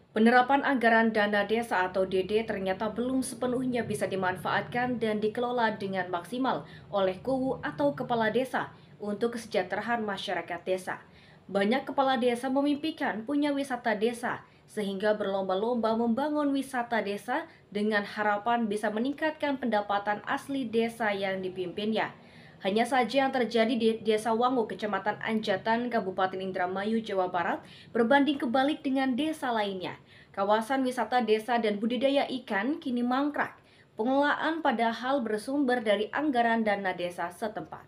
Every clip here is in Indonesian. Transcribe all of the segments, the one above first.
Penerapan anggaran dana desa atau DD ternyata belum sepenuhnya bisa dimanfaatkan dan dikelola dengan maksimal oleh kuwu atau kepala desa untuk kesejahteraan masyarakat desa. Banyak kepala desa memimpikan punya wisata desa, sehingga berlomba-lomba membangun wisata desa dengan harapan bisa meningkatkan pendapatan asli desa yang dipimpinnya. Hanya saja yang terjadi di Desa Wangu, Kecamatan Anjatan, Kabupaten Indramayu, Jawa Barat, berbanding kebalik dengan desa lainnya. Kawasan wisata desa dan budidaya ikan kini mangkrak. Pengelolaan padahal bersumber dari anggaran dana desa setempat.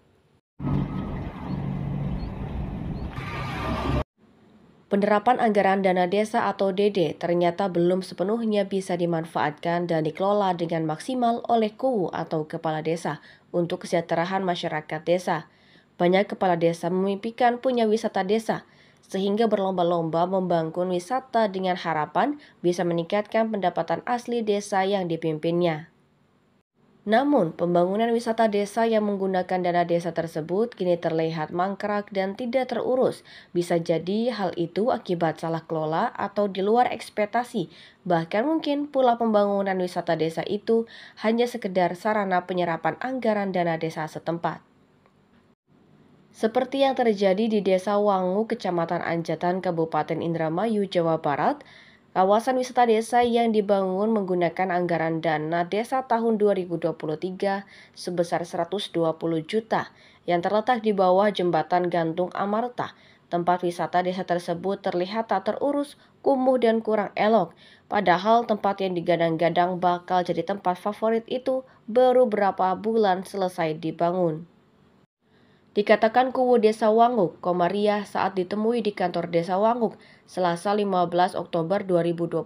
Penerapan anggaran dana desa atau DD ternyata belum sepenuhnya bisa dimanfaatkan dan dikelola dengan maksimal oleh kuwu atau kepala desa untuk kesejahteraan masyarakat desa. Banyak kepala desa memimpikan punya wisata desa, sehingga berlomba-lomba membangun wisata dengan harapan bisa meningkatkan pendapatan asli desa yang dipimpinnya. Namun, pembangunan wisata desa yang menggunakan dana desa tersebut kini terlihat mangkrak dan tidak terurus. Bisa jadi hal itu akibat salah kelola atau di luar ekspektasi. Bahkan mungkin pula pembangunan wisata desa itu hanya sekedar sarana penyerapan anggaran dana desa setempat. Seperti yang terjadi di Desa Wangu, Kecamatan Anjatan, Kabupaten Indramayu, Jawa Barat, kawasan wisata desa yang dibangun menggunakan anggaran dana desa tahun 2023 sebesar 120 juta yang terletak di bawah jembatan gantung Amarta. Tempat wisata desa tersebut terlihat tak terurus, kumuh dan kurang elok. Padahal tempat yang digadang-gadang bakal jadi tempat favorit itu baru berapa bulan selesai dibangun. Dikatakan kuwu Desa Wanguk, Komariah saat ditemui di kantor Desa Wanguk, Selasa 15 Oktober 2024,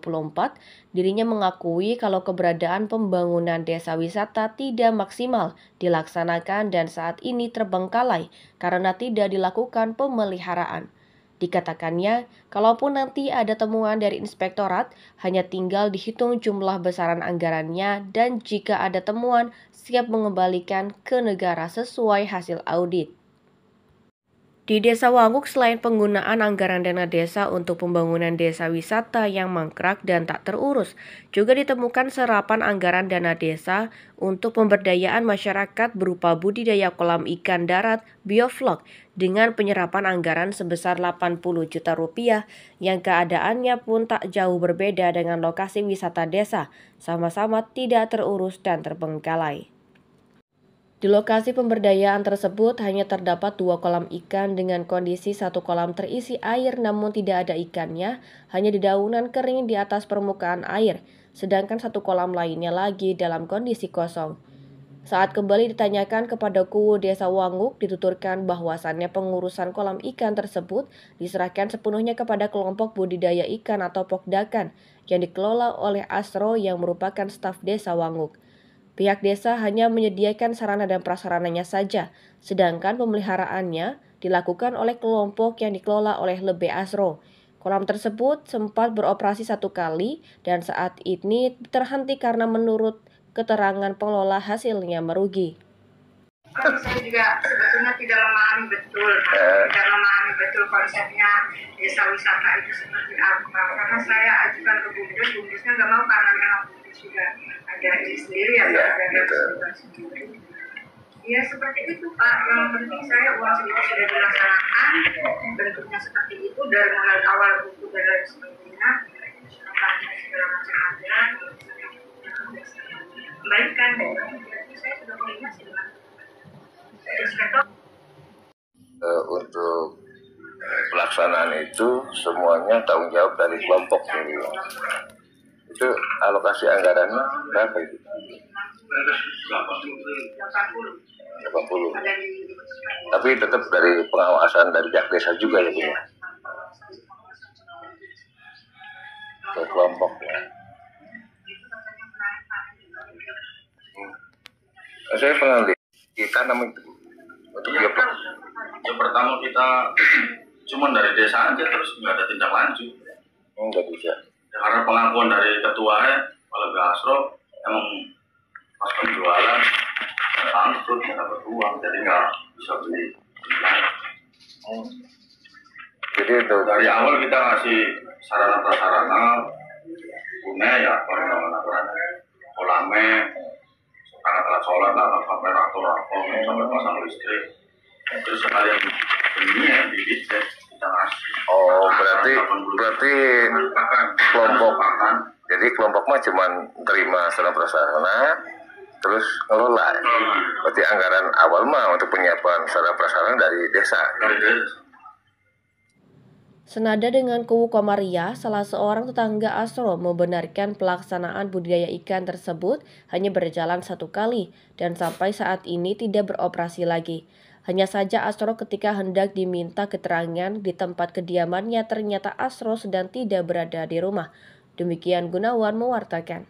dirinya mengakui kalau keberadaan pembangunan desa wisata tidak maksimal dilaksanakan dan saat ini terbengkalai karena tidak dilakukan pemeliharaan. Dikatakannya, kalaupun nanti ada temuan dari inspektorat, hanya tinggal dihitung jumlah besaran anggarannya dan jika ada temuan, siap mengembalikan ke negara sesuai hasil audit. Di Desa Wanguk, selain penggunaan anggaran dana desa untuk pembangunan desa wisata yang mangkrak dan tak terurus, juga ditemukan serapan anggaran dana desa untuk pemberdayaan masyarakat berupa budidaya kolam ikan darat bioflok dengan penyerapan anggaran sebesar 80 juta rupiah yang keadaannya pun tak jauh berbeda dengan lokasi wisata desa, sama-sama tidak terurus dan terbengkalai. Di lokasi pemberdayaan tersebut hanya terdapat 2 kolam ikan dengan kondisi 1 kolam terisi air namun tidak ada ikannya, hanya dedaunan kering di atas permukaan air, sedangkan 1 kolam lainnya lagi dalam kondisi kosong. Saat kembali ditanyakan kepada kuwu Desa Wanguk, dituturkan bahwasannya pengurusan kolam ikan tersebut diserahkan sepenuhnya kepada kelompok budidaya ikan atau Pokdakan yang dikelola oleh Asro yang merupakan staf Desa Wanguk. Pihak desa hanya menyediakan sarana dan prasarananya saja, sedangkan pemeliharaannya dilakukan oleh kelompok yang dikelola oleh Lebe Asro. Kolam tersebut sempat beroperasi 1 kali dan saat ini terhenti karena menurut keterangan pengelola hasilnya merugi. Saya juga sebetulnya tidak memahami betul konsepnya desa wisata itu seperti apa. Karena saya ajukan ke Bumdesnya nggak mau karena memang Bumdes sudah ada ini sendiri ya, ada sendiri. Ya seperti itu Pak. Yang penting saya uang segitu sudah dilaksanakan, bentuknya seperti itu dari mulai awal buku dan lain sebagainya, segala macam ada. Kembalikan saya sudah koordinasi dengan untuk pelaksanaan itu semuanya tanggung jawab dari kelompok ini. Itu alokasi anggarannya berapa itu? 80. Tapi tetap dari pengawasan dari pihak desa juga ya Bu ya? Ke kelompok ya. Saya pernah lihat kita namanya untuk bioplan. Yang pertama kita cuma dari desa aja terus nggak ada tindak lanjut. Nggak bisa. Ya, karena pengakuan dari ketuanya kalau Asro emang pas penjualan bangkrut nggak dapat uang jadi nggak bisa beli. Jadi itu dari awal kita ngasih sarana prasarana listrik. Terus sekalian ini ya bibit kita ngasih. Oh, berarti kelompok mah cuman terima sarana prasarana terus ngelola. Berarti anggaran awal mah untuk penyiapan sarana prasarana dari desa. Senada dengan kubu Komaria, salah seorang tetangga Asro membenarkan pelaksanaan budidaya ikan tersebut hanya berjalan 1 kali dan sampai saat ini tidak beroperasi lagi. Hanya saja Asro ketika hendak diminta keterangan di tempat kediamannya ternyata Asro sedang tidak berada di rumah. Demikian Gunawan mewartakan.